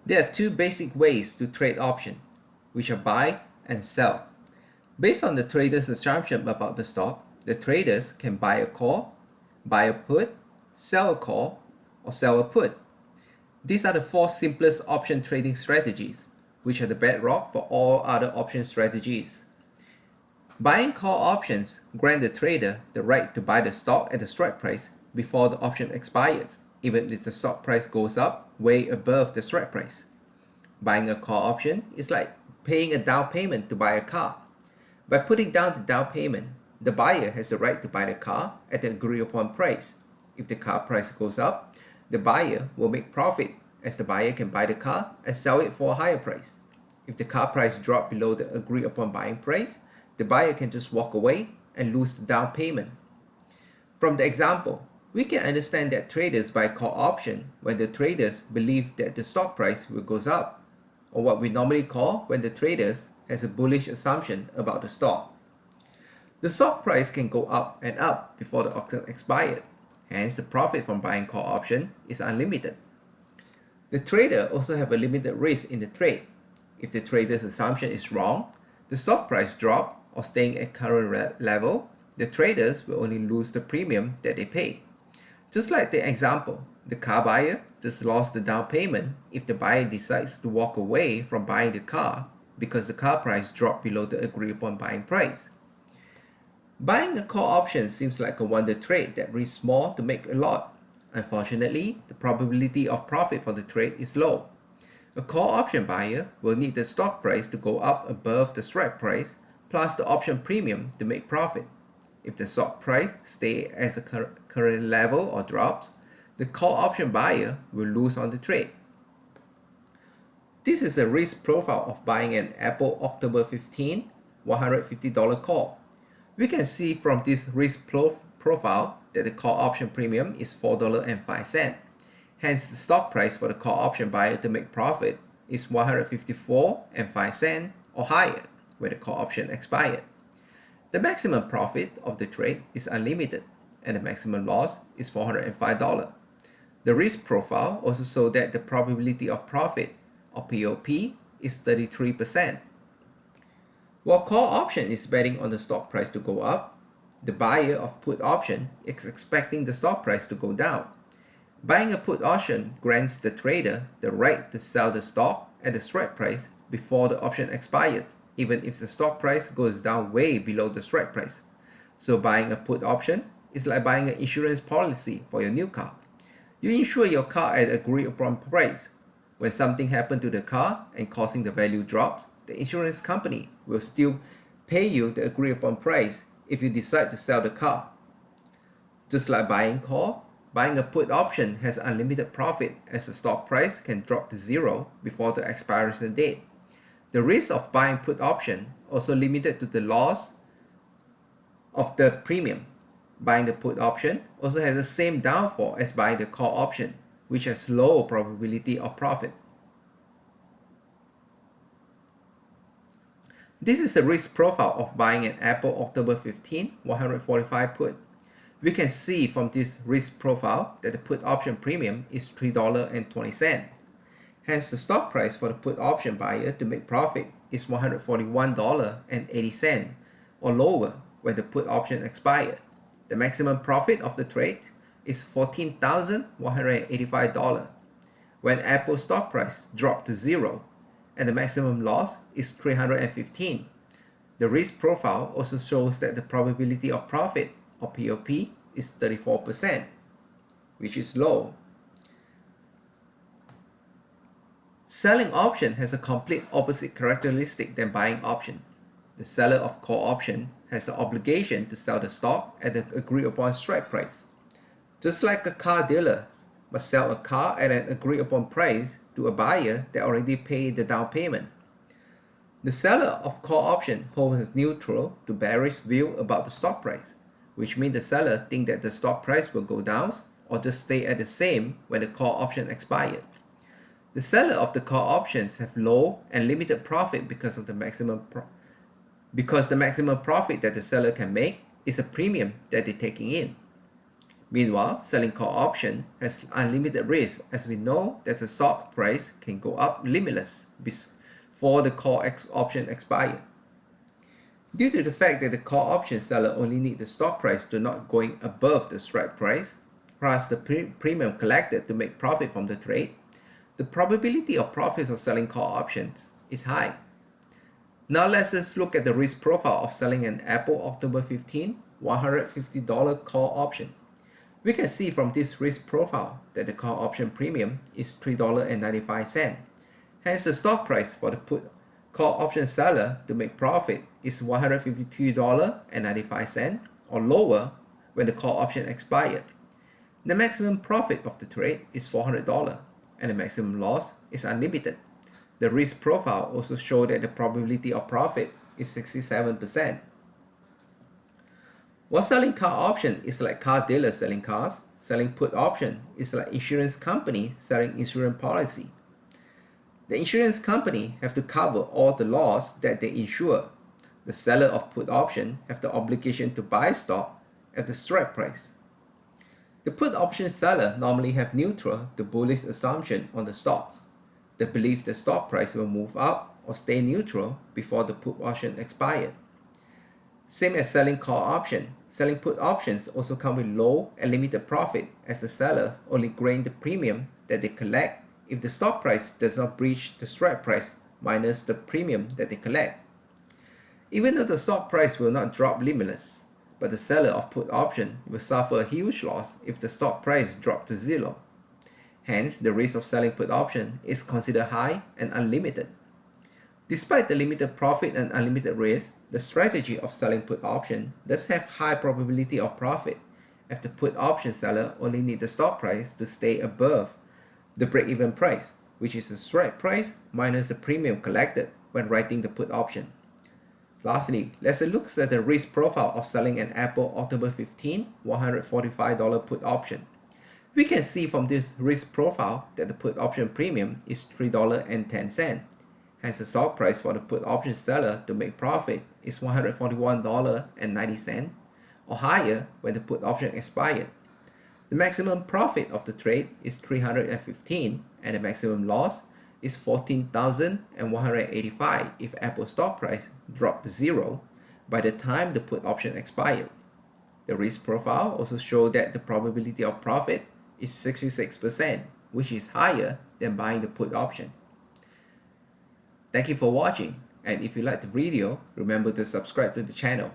There are two basic ways to trade option, which are buy and sell. Based on the trader's assumption about the stock, the traders can buy a call, buy a put, sell a call, or sell a put. These are the four simplest option trading strategies, which are the bedrock for all other option strategies. Buying call options grant the trader the right to buy the stock at the strike price before the option expires, even if the stock price goes up way above the strike price. Buying a call option is like paying a down payment to buy a car. By putting down the down payment, the buyer has the right to buy the car at the agreed upon price. If the car price goes up, the buyer will make profit, as the buyer can buy the car and sell it for a higher price. If the car price drops below the agreed upon buying price, the buyer can just walk away and lose the down payment. From the example, we can understand that traders buy call option when the traders believe that the stock price will go up, or what we normally call when the traders has a bullish assumption about the stock. The stock price can go up and up before the option expired, hence the profit from buying call option is unlimited. The trader also have a limited risk in the trade. If the trader's assumption is wrong, the stock price drop or staying at current level, the traders will only lose the premium that they pay. Just like the example, the car buyer just lost the down payment if the buyer decides to walk away from buying the car because the car price dropped below the agreed upon buying price. Buying a call option seems like a wonder trade that risks small to make a lot. Unfortunately, the probability of profit for the trade is low. A call option buyer will need the stock price to go up above the strike price plus the option premium to make profit. If the stock price stays at the current level or drops, the call option buyer will lose on the trade. This is a risk profile of buying an Apple October 15 $150 call. We can see from this risk profile that the call option premium is $4.05. Hence, the stock price for the call option buyer to make profit is $154.05 or higher when the call option expired. The maximum profit of the trade is unlimited, and the maximum loss is $405. The risk profile also shows that the probability of profit, or POP, is 33%. While call option is betting on the stock price to go up, the buyer of put option is expecting the stock price to go down. Buying a put option grants the trader the right to sell the stock at the strike price before the option expires, even if the stock price goes down way below the strike price. So buying a put option is like buying an insurance policy for your new car. You insure your car at agreed upon price. When something happens to the car and causing the value drops, the insurance company will still pay you the agreed upon price if you decide to sell the car. Just like buying call, buying a put option has unlimited profit as the stock price can drop to zero before the expiration date. The risk of buying put option also limited to the loss of the premium. Buying the put option also has the same downfall as buying the call option, which has low probability of profit. This is the risk profile of buying an Apple October 15 $145 put. We can see from this risk profile that the put option premium is $3.20. Hence, the stock price for the put option buyer to make profit is $141.80 or lower when the put option expired. The maximum profit of the trade is $14,185 when Apple stock price dropped to zero, and the maximum loss is $315. The risk profile also shows that the probability of profit, or POP, is 34%, which is low. Selling option has a complete opposite characteristic than buying option. The seller of call option has the obligation to sell the stock at the agreed upon strike price. Just like a car dealer must sell a car at an agreed upon price to a buyer that already paid the down payment. The seller of call option holds a neutral to bearish view about the stock price, which means the seller thinks that the stock price will go down or just stay at the same when the call option expired. The seller of the call options have low and limited profit because the maximum profit that the seller can make is a premium that they're taking in. Meanwhile, selling call option has unlimited risk, as we know that the stock price can go up limitless before the call option expires. Due to the fact that the call option seller only needs the stock price to not going above the strike price, plus the premium collected to make profit from the trade, the probability of profits of selling call options is high. Now let's just look at the risk profile of selling an Apple October 15 $150 call option. We can see from this risk profile that the call option premium is $3.95. Hence the stock price for the put call option seller to make profit is $152.95 or lower when the call option expired. The maximum profit of the trade is $400 and the maximum loss is unlimited. The risk profile also shows that the probability of profit is 67%. While selling car option is like car dealers selling cars, selling put option is like insurance company selling insurance policy. The insurance company have to cover all the loss that they insure. The seller of put option have the obligation to buy stock at the strike price. The put option seller normally have neutral to bullish assumption on the stocks. They believe the stock price will move up or stay neutral before the put option expired. Same as selling call option, selling put options also come with low and limited profit, as the sellers only gain the premium that they collect if the stock price does not breach the strike price minus the premium that they collect. Even though the stock price will not drop limitless, but the seller of put option will suffer a huge loss if the stock price drops to zero. Hence, the risk of selling put option is considered high and unlimited. Despite the limited profit and unlimited risk, the strategy of selling put option does have high probability of profit, as the put option seller only needs the stock price to stay above the break-even price, which is the strike price minus the premium collected when writing the put option. Lastly, let's look at the risk profile of selling an Apple October 15 $145 put option. We can see from this risk profile that the put option premium is $3.10. Hence the stock price for the put option seller to make profit is $141.90 or higher when the put option expired. The maximum profit of the trade is $315 and the maximum loss is $14,185 if Apple stock price dropped to zero by the time the put option expired. The risk profile also shows that the probability of profit is 66%, which is higher than buying the put option. Thank you for watching, and if you liked the video, remember to subscribe to the channel.